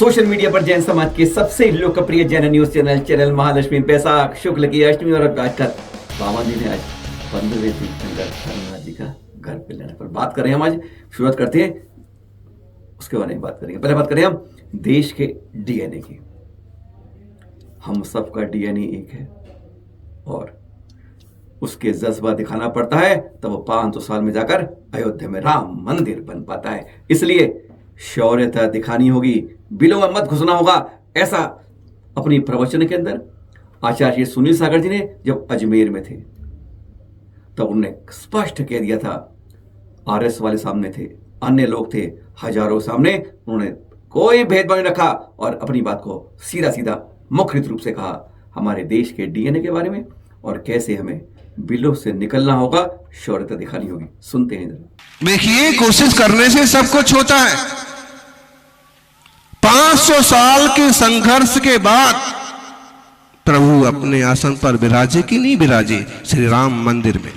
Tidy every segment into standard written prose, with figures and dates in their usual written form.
Social media पर जैन समाज के सबसे लोकप्रिय जैन न्यूज चैनल महालक्ष्मी बैसाख शुक्ल की अष्टमी और आज बावन दिन है। आज 15वें तीर्थंकर हनुमान जी का घर पे लेने पर बात करें हम। आज शुरुआत करते हैं, उसके बारे में बात करेंगे। पहले बात करें हम देश के डीएनए की। हम सबका डीएनए एक है और उसके जज्बा दिखाना पड़ता है तब वो 500 साल में जाकर अयोध्या में राम मंदिर बन पाता है। इसलिए शौर्यता दिखानी होगी, बिलों में मत घुसना होगा। ऐसा अपनी प्रवचन के अंदर आचार्य सुनील सागर जी ने जब अजमेर में थे तब उन्होंने स्पष्ट कह दिया था। आरएस वाले सामने थे, अन्य लोग थे, हजारों सामने, उन्होंने कोई भेदभाव नहीं रखा और अपनी बात को सीधा सीधा मुखरित रूप से कहा हमारे देश के डीएनए के बारे में और कैसे हमें बिलों से निकलना होगा, शौर्यता दिखानी होगी। सुनते हैं जरा। देखिए, कोशिश करने से सब कुछ होता है। 500 साल के संघर्ष के बाद प्रभु अपने आसन पर विराजे कि नहीं विराजे श्री राम मंदिर में।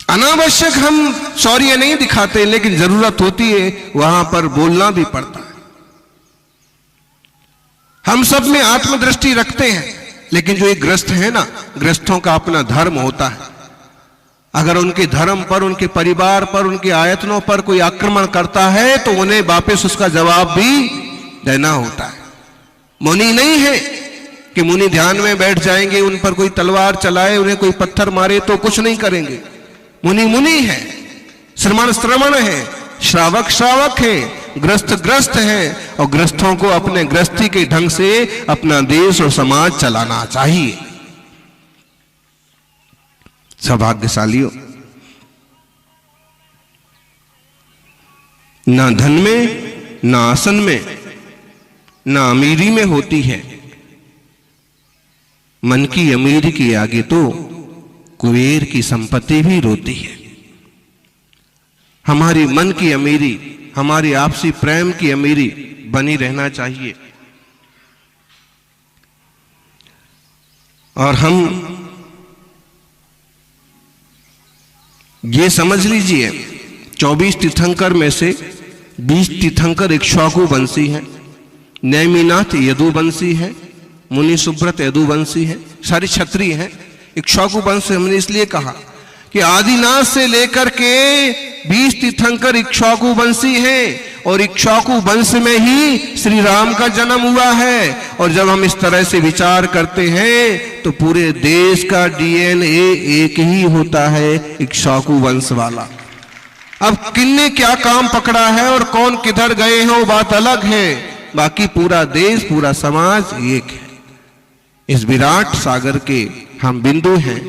अनावश्यक हम शौर्य नहीं दिखाते, लेकिन जरूरत होती है वहां पर बोलना भी पड़ता है। हम सब में आत्मदृष्टि रखते हैं, लेकिन जो एक ग्रस्त है ना, ग्रस्तों का अपना धर्म होता है। अगर उनके धर्म पर, उनके परिवार पर, उनके आयतनों पर कोई आक्रमण करता है तो उन्हें वापस उसका जवाब भी देना होता है। मुनि नहीं है कि मुनि ध्यान में बैठ जाएंगे, उन पर कोई तलवार चलाए, उन्हें कोई पत्थर मारे तो कुछ नहीं करेंगे। मुनि मुनि है, श्रमण श्रमण है, श्रावक श्रावक है, ग्रस्त ग्रस्त है और ग्रस्तों को अपने ग्रस्ती के ढंग से अपना देश और समाज चलाना चाहिए। सौभाग्यशालियों, ना धन में, ना आसन में, ना अमीरी में होती है। मन की अमीरी के आगे तो कुबेर की संपत्ति भी रोती है। हमारी मन की अमीरी, हमारी आपसी प्रेम की अमीरी बनी रहना चाहिए। और हम ये समझ लीजिए, 24 तीर्थंकर में से 20 तीर्थंकर इक्ष्वाकु वंशी हैं, नैमिनाथ यदुवंशी है, मुनि सुब्रत यदुवंशी है, सारी क्षत्रिय हैं। इक्ष्वाकु वंश हमने इसलिए कहा कि आदिनाथ से लेकर के 20 तीर्थंकर इक्ष्वाकु वंशी हैं और इक्ष्वाकु वंश में ही श्री राम का जन्म हुआ है। और जब हम इस तरह से विचार करते हैं तो पूरे देश का डीएनए एक ही होता है, इक्ष्वाकु वंश वाला। अब किन्ने क्या काम पकड़ा है और कौन किधर गए हैं वो बात अलग है, बाकी पूरा देश, पूरा समाज एक है। इस विराट सागर के हम बिंदु हैं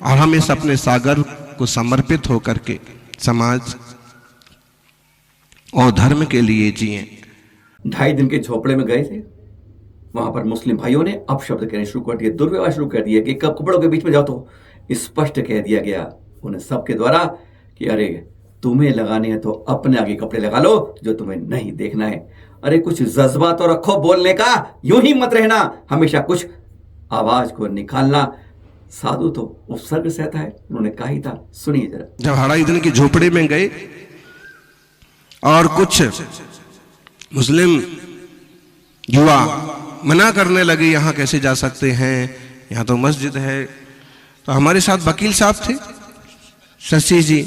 और हम इस अपने सागर को समर्पित होकर के समाज और धर्म के लिए जिए। 2.5 दिन के झोपड़े में गए थे, वहां पर मुस्लिम भाइयों ने अपशब्द कहने शुरू कर दिए, दुर्व्यवहार शुरू कर दिया कि कपड़ों के बीच में जाओ तो स्पष्ट कह दिया गया उन्हें सबके द्वारा कि अरे तुम्हें लगाने हैं तो अपने आगे कपड़े लगा लो जो तुम्हें नहीं देखना है। अरे कुछ जज्बा तो रखो बोलने का, यूं ही मत रहना, हमेशा कुछ आवाज को निकालना। साधु तो उपसर्ग सहता है, उन्होंने कहा ही था। सुनिए जरा। जब 2.5 दिन के झोपड़े में गए और कुछ मुस्लिम युवा मना करने लगे, यहां कैसे जा सकते हैं, यहां तो मस्जिद है। तो हमारे साथ वकील साहब थे, शशि जी,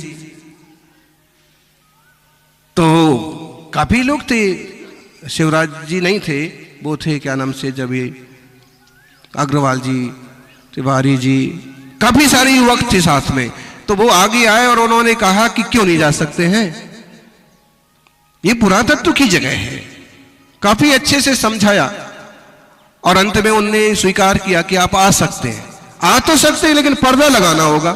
तो काफी लोग थे। शिवराज जी नहीं थे, वो थे क्या नाम से, जब ये अग्रवाल जी, तिवारी जी, काफी सारे युवक थे साथ में। तो वो आगे आए और उन्होंने कहा कि क्यों नहीं जा सकते हैं, ये पुरातत्व की जगह है। काफी अच्छे से समझाया और अंत में उन्होंने स्वीकार किया कि आप आ सकते हैं। आ तो सकते हैं लेकिन पर्दा लगाना होगा।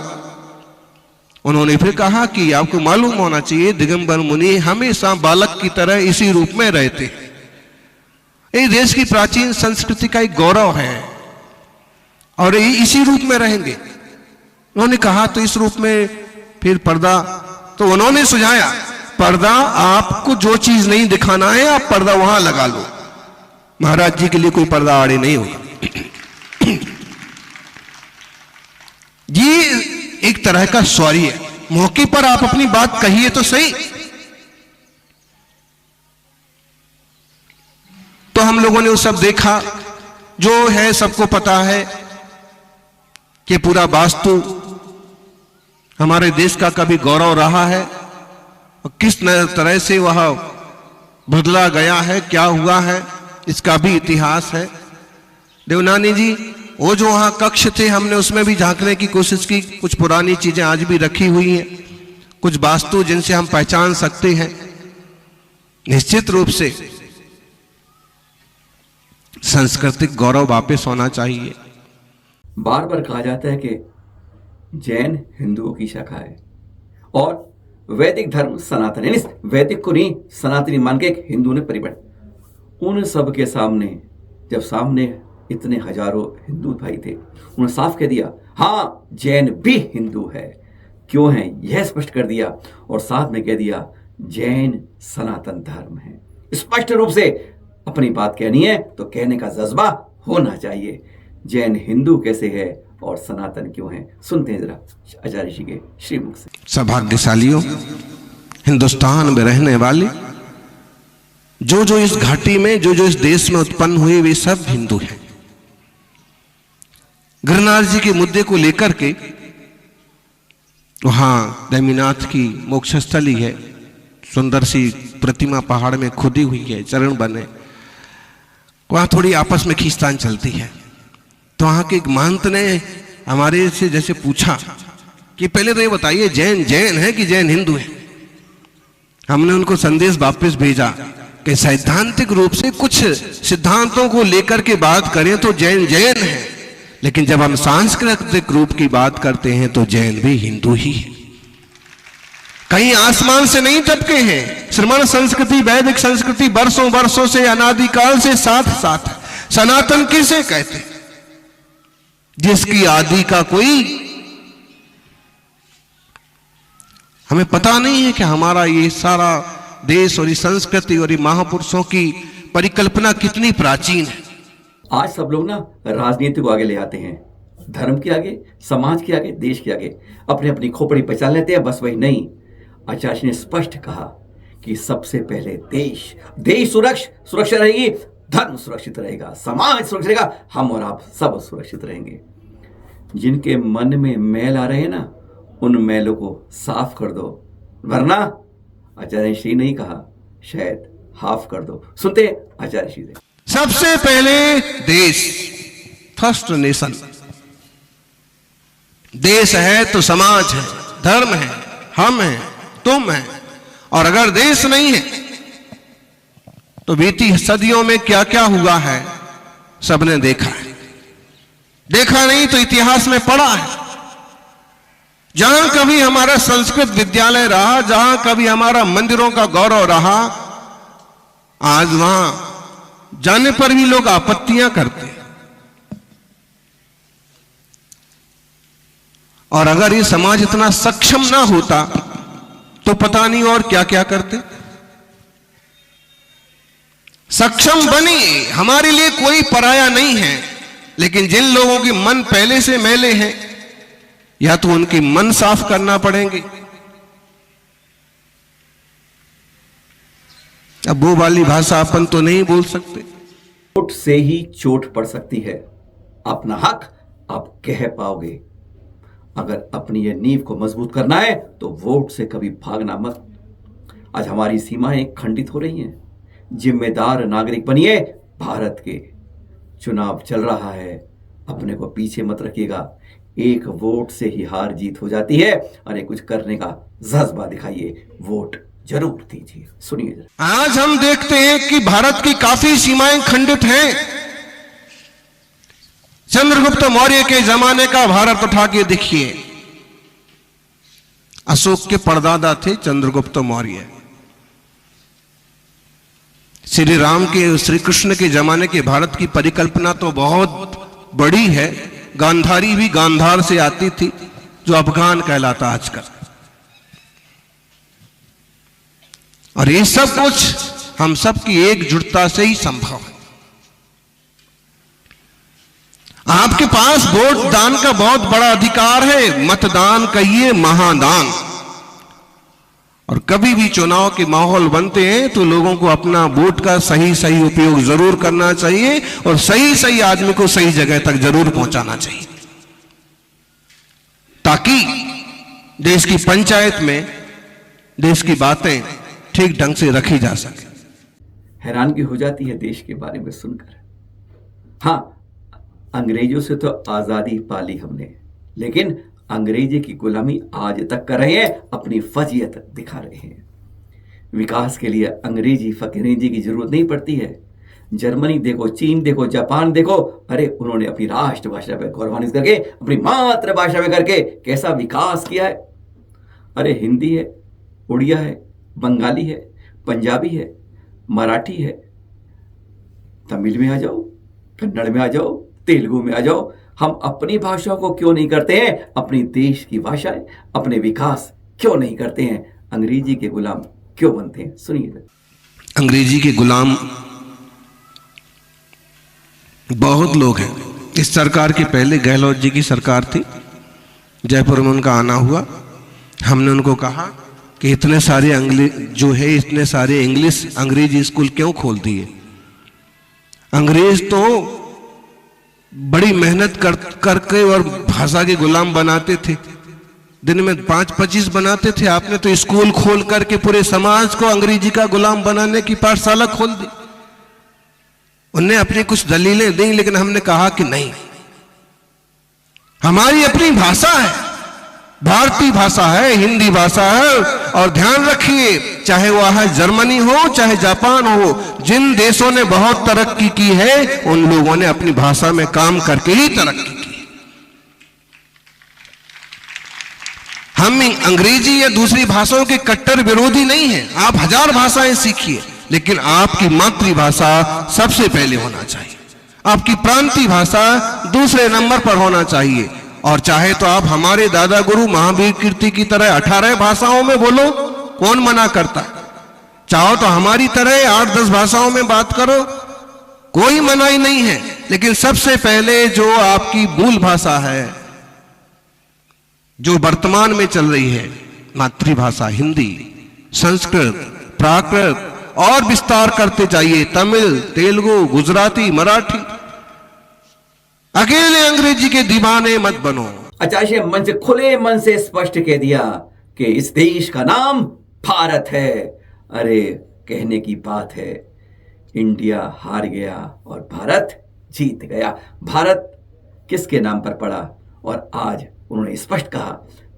उन्होंने फिर कहा कि आपको मालूम होना चाहिए दिगंबर मुनि हमेशा बालक की तरह इसी रूप में रहते हैं। ये देश की प्राचीन संस्कृति का एक गौरव है और ये इसी रूप में रहेंगे। उन्होंने कहा तो इस रूप में फिर पर्दा, तो उन्होंने सुझाया पर्दा आपको जो चीज नहीं दिखाना है आप पर्दा वहां लगा लो। महाराज जी के लिए कोई पर्दा आड़े नहीं होगा। ये एक तरह का शौर्य है। मौके पर आप अपनी बात कहिए तो सही। तो हम लोगों ने वो सब देखा, जो है सबको पता है कि पूरा वास्तु हमारे देश का कभी गौरव रहा है और किस तरह से वह बदला गया है, क्या हुआ है, इसका भी इतिहास है। देवनानी जी, वो जो वहां कक्ष थे हमने उसमें भी झांकने की कोशिश की, कुछ पुरानी चीजें आज भी रखी हुई हैं, कुछ वास्तु जिनसे हम पहचान सकते हैं। निश्चित रूप से सांस्कृतिक गौरव वापस होना चाहिए। बार बार कहा जाता है कि जैन हिंदुओं की शाखा है और वैदिक धर्म सनातन, यानी वैदिक को नहीं सनातनी मान के एक हिंदू ने परिवर्तन। उन सब के सामने जब सामने इतने हजारों हिंदू भाई थे, उन्होंने साफ कह दिया हाँ जैन भी हिंदू है, क्यों है यह स्पष्ट कर दिया और साथ में कह दिया जैन सनातन धर्म है। स्पष्ट रूप से अपनी बात कहनी है तो कहने का जज्बा होना चाहिए। जैन हिंदू कैसे है और सनातन क्यों है, सुनते हैं जरा आचार्य जी के श्रीमुख से। सौभाग्यशालियों, हिंदुस्तान में रहने वाले जो इस घाटी में जो इस देश में उत्पन्न हुए वे सब हिंदू हैं। गिरनार जी के मुद्दे को लेकर के वहां दैमीनाथ की मोक्षस्थली है, सुंदर सी प्रतिमा पहाड़ में खुदी हुई है, चरण बने, वहां थोड़ी आपस में खींचतान चलती है। तो वहां के एक महंत ने हमारे से जैसे पूछा कि पहले तो ये बताइए जैन जैन है कि जैन हिंदू है। हमने उनको संदेश वापस भेजा कि सैद्धांतिक रूप से कुछ सिद्धांतों को लेकर के बात करें तो जैन जैन है, लेकिन जब हम सांस्कृतिक रूप की बात करते हैं तो जैन भी हिंदू ही है। कहीं आसमान से नहीं टपके हैं। श्रमण संस्कृति, वैदिक संस्कृति वर्षों वर्षों से अनादिकाल से साथ साथ है। सनातन किसे कहते हैं? जिसकी आदि का कोई हमें पता नहीं है कि हमारा ये सारा देश और ये संस्कृति और ये महापुरुषों की परिकल्पना कितनी प्राचीन है। आज सब लोग ना राजनीति को आगे ले आते हैं, धर्म के आगे, समाज के आगे, देश के आगे, अपने अपनी खोपड़ी पहचान लेते हैं। बस वही नहीं, आचार्य ने स्पष्ट कहा कि सबसे पहले देश सुरक्षा रहेगी, धर्म सुरक्षित रहेगा, समाज सुरक्षित रहेगा, हम और आप सब सुरक्षित रहेंगे। जिनके मन में मैल आ रहे हैं ना, उन मैलों को साफ कर दो, वरना आचार्य श्री नहीं कहा, शायद हाफ कर दो। सुनते आचार्य श्री। सबसे पहले देश, फर्स्ट नेशन। देश है तो समाज है, धर्म है, हम हैं, तुम हैं। और अगर देश नहीं है तो बीती सदियों में क्या क्या हुआ है सबने देखा है। देखा नहीं तो इतिहास में पढ़ा है। जहां कभी हमारा संस्कृत विद्यालय रहा, जहां कभी हमारा मंदिरों का गौरव रहा, आज वहां जाने पर भी लोग आपत्तियां करते हैं। और अगर ये समाज इतना सक्षम ना होता तो पता नहीं और क्या क्या करते। सक्षम बने, हमारे लिए कोई पराया नहीं है, लेकिन जिन लोगों के मन पहले से मैले हैं, या तो उनके मन साफ करना पड़ेंगे। अब वो वाली भाषा अपन तो नहीं बोल सकते। वोट से ही चोट पड़ सकती है, अपना हक आप कह पाओगे। अगर अपनी ये नींव को मजबूत करना है तो वोट से कभी भागना मत। आज हमारी सीमाएं खंडित हो रही हैं, जिम्मेदार नागरिक बनिए। भारत के चुनाव चल रहा है, अपने को पीछे मत रखिएगा। एक वोट से ही हार जीत हो जाती है। अरे कुछ करने का जज्बा दिखाइए, वोट जरूर दीजिए। सुनिए, आज हम देखते हैं कि भारत की काफी सीमाएं खंडित हैं। चंद्रगुप्त मौर्य के जमाने का भारत उठा के देखिए। अशोक के परदादा थे चंद्रगुप्त मौर्य। श्री राम के, श्री कृष्ण के जमाने के भारत की परिकल्पना तो बहुत बड़ी है। गांधारी भी गांधार से आती थी, जो अफगान कहलाता आजकल। और ये सब कुछ हम सब की एकजुटता से ही संभव है। आपके पास वोट दान का बहुत बड़ा अधिकार है। मतदान कहिए महादान। और कभी भी चुनाव के माहौल बनते हैं तो लोगों को अपना वोट का सही सही उपयोग जरूर करना चाहिए और सही सही आदमी को सही जगह तक जरूर पहुंचाना चाहिए, ताकि देश की पंचायत में देश की बातें ठीक ढंग से रखी जा सके। हैरानगी हो जाती है देश के बारे में सुनकर। हाँ, अंग्रेजों से तो आजादी पाली हमने, लेकिन अंग्रेजी की गुलामी आज तक कर रहे हैं, अपनी फजीयत दिखा रहे हैं। विकास के लिए अंग्रेजी फकीरेजी की जरूरत नहीं पड़ती है। जर्मनी देखो, चीन देखो, जापान देखो, अरे उन्होंने अपनी राष्ट्रभाषा पर गौरवान्वित करके, अपनी मातृभाषा में करके कैसा विकास किया है। अरे हिंदी है, उड़िया है, बंगाली है, पंजाबी है, मराठी है, तमिल में आ जाओ, कन्नड़ में आ जाओ, तेलुगु में आ जाओ। हम अपनी भाषा को क्यों नहीं करते हैं, अपनी देश की भाषाएं, अपने विकास क्यों नहीं करते हैं, अंग्रेजी के गुलाम क्यों बनते हैं? सुनिए। अंग्रेजी के गुलाम बहुत लोग हैं। इस सरकार के पहले गहलोत जी की सरकार थी, जयपुर में उनका आना हुआ। हमने उनको कहा कि इतने सारे इतने सारे अंग्रेजी स्कूल क्यों खोल दिए? अंग्रेज तो बड़ी मेहनत करके और भाषा के गुलाम बनाते थे, दिन में 5-25 बनाते थे। आपने तो स्कूल खोल करके पूरे समाज को अंग्रेजी का गुलाम बनाने की पाठशाला खोल दी। उनने अपनी कुछ दलीलें दी, लेकिन हमने कहा कि नहीं, हमारी अपनी भाषा है, भारतीय भाषा है, हिंदी भाषा है। और ध्यान रखिए, चाहे वह जर्मनी हो चाहे जापान हो, जिन देशों ने बहुत तरक्की की है उन लोगों ने अपनी भाषा में काम करके ही तरक्की की। हम अंग्रेजी या दूसरी भाषाओं के कट्टर विरोधी नहीं हैं। आप 1000 भाषाएं सीखिए, लेकिन आपकी मातृभाषा सबसे पहले होना चाहिए। आपकी प्रांतीय भाषा दूसरे नंबर पर होना चाहिए। और चाहे तो आप हमारे दादा गुरु महावीर कीर्ति की तरह 18 भाषाओं में बोलो, कौन मना करता? चाहो तो हमारी तरह 8-10 भाषाओं में बात करो, कोई मनाही नहीं है। लेकिन सबसे पहले जो आपकी मूल भाषा है, जो वर्तमान में चल रही है, मातृभाषा हिंदी, संस्कृत, प्राकृत, और विस्तार करते जाइए, तमिल, तेलुगु, गुजराती, मराठी। अकेले अंग्रेजी के दीवाने मत बनो। आचार्य मंच खुले मन से स्पष्ट कह दिया कि इस देश का नाम भारत है। अरे कहने की बात है, इंडिया हार गया और भारत जीत गया। भारत किसके नाम पर पड़ा? और आज उन्होंने स्पष्ट कहा,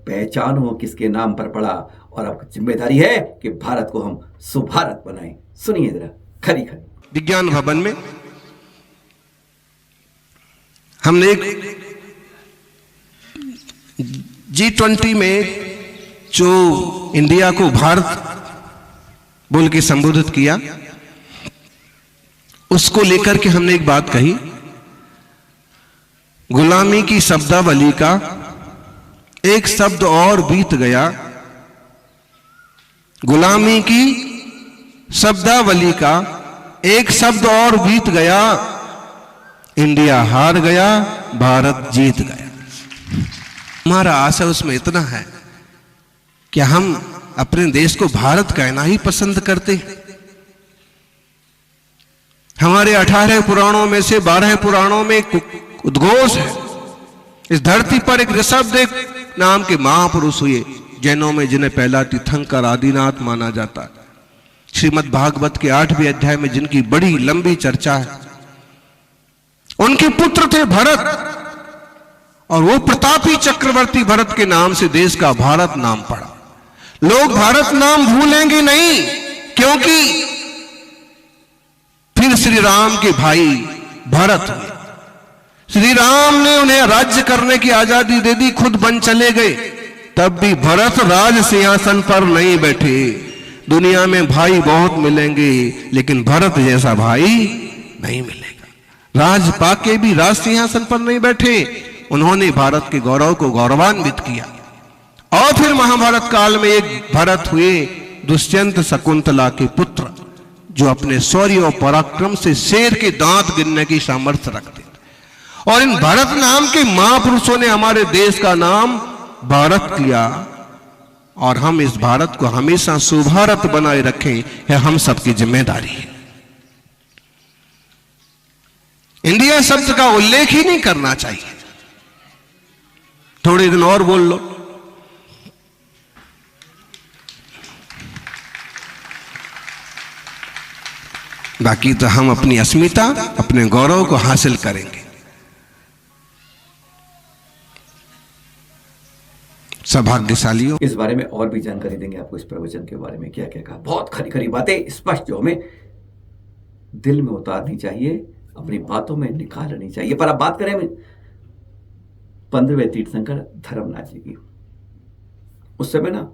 पहचानो किसके नाम पर पड़ा, और अब जिम्मेदारी है कि भारत को हम सुभारत बनाएं। सुनिए जरा खरी खरी। विज्ञान भवन में हमने एक G20 में जो इंडिया को भारत बोल के संबोधित किया, उसको लेकर के हमने एक बात कही, गुलामी की शब्दावली का एक शब्द और बीत गया। गुलामी की शब्दावली का एक शब्द और बीत गया, इंडिया हार गया, भारत जीत गया। हमारा आशा उसमें इतना है कि हम अपने देश को भारत कहना ही पसंद करते हैं। हमारे 18 पुराणों में से 12 पुराणों में उद्घोष है, इस धरती पर एक ऋषभदेव नाम के महापुरुष हुए, जैनों में जिन्हें पहला तीर्थंकर आदिनाथ माना जाता है। श्रीमद् भागवत के 8वें अध्याय में जिनकी बड़ी लंबी चर्चा है, उनके पुत्र थे भरत, और वो प्रतापी चक्रवर्ती भरत के नाम से देश का भारत नाम पड़ा। लोग भारत नाम भूलेंगे नहीं, क्योंकि फिर श्री राम के भाई भरत हुए। श्री राम ने उन्हें राज्य करने की आजादी दे दी, खुद बन चले गए, तब भी भरत राज सिंहासन पर नहीं बैठे। दुनिया में भाई बहुत मिलेंगे, लेकिन भरत जैसा भाई नहीं मिलेगा। राज पाके भी राज सिंहासन पर नहीं बैठे, उन्होंने भारत के गौरव को गौरवान्वित किया। और फिर महाभारत काल में एक भरत हुए, दुष्यंत शकुंतला के पुत्र, जो अपने शौर्य और पराक्रम से शेर के दांत गिनने की सामर्थ्य रखते। और इन भरत नाम के महापुरुषों ने हमारे देश का नाम भारत किया, और हम इस भारत को हमेशा सुभारत बनाए रखें, यह हम सबकी जिम्मेदारी है। इंडिया शब्द का उल्लेख ही नहीं करना चाहिए। थोड़े दिन और बोल लो। बाकी तो हम अपनी अस्मिता, अपने गौरव को हासिल करेंगे। सौभाग्यशालियों, इस बारे में और भी जानकारी देंगे आपको, इस प्रवचन के बारे में क्या क्या कहा। बहुत खरी खरी बातें स्पष्ट जो हमें दिल में उतारनी चाहिए, अपनी बातों में निकालनी चाहिए। पर अब बात करें 15वें तीर्थंकर धर्मनाथ जी की। उस समय ना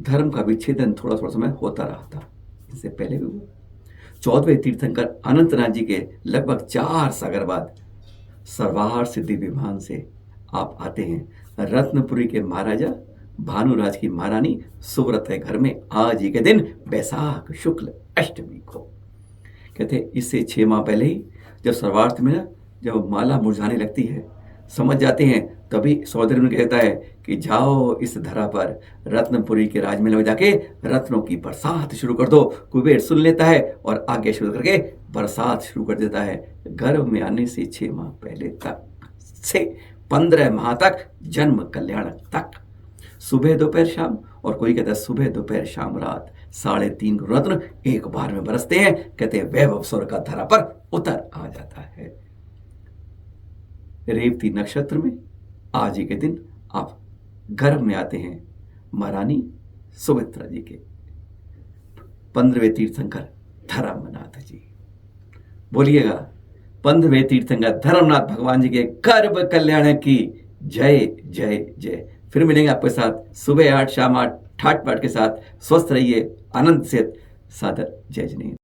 धर्म का विच्छेदन थोड़ा थोड़ा समय होता रहा था, इससे पहले भी हुआ। 14वें तीर्थंकर अनंतनाथ जी के लगभग 4 सागर बाद सरवार सिद्धि विमान से आप आते हैं रत्नपुरी के महाराजा भानुराज की महारानी सुव्रत के घर में आज ही के दिन बैसाख शुक्ल अष्टमी को। कहते इससे 6 माह पहले ही जब सर्वार्थ में ना जब माला मुरझाने लगती है, समझ जाते हैं, तभी सौदरी कहता है कि जाओ इस धरा पर रत्नपुरी के राजमहल में जाके रत्नों की बरसात शुरू कर दो। कुबेर सुन लेता है और आगे शुरू करके बरसात शुरू कर देता है। गर्भ में आने से 6 माह पहले तक से 15 माह तक जन्म कल्याण तक सुबह दोपहर शाम, और कोई कहता है सुबह दोपहर शाम रात 3.5 रत्न एक बार में बरसते हैं। कहते हैं वैभव स्वर्ग का धरा पर उतर आ जाता है। रेवती नक्षत्र में आज ही के दिन आप गर्भ में आते हैं महारानी सुमित्रा जी के 15वें तीर्थंकर धर्मनाथ जी। बोलिएगा 15वें तीर्थंकर धर्मनाथ भगवान जी के गर्भ कल्याण की जय जय जय। फिर मिलेंगे आपके साथ सुबह 8 शाम 8 ठाट बाट के साथ। स्वस्थ रहिए, आनंद से सादर जय जय।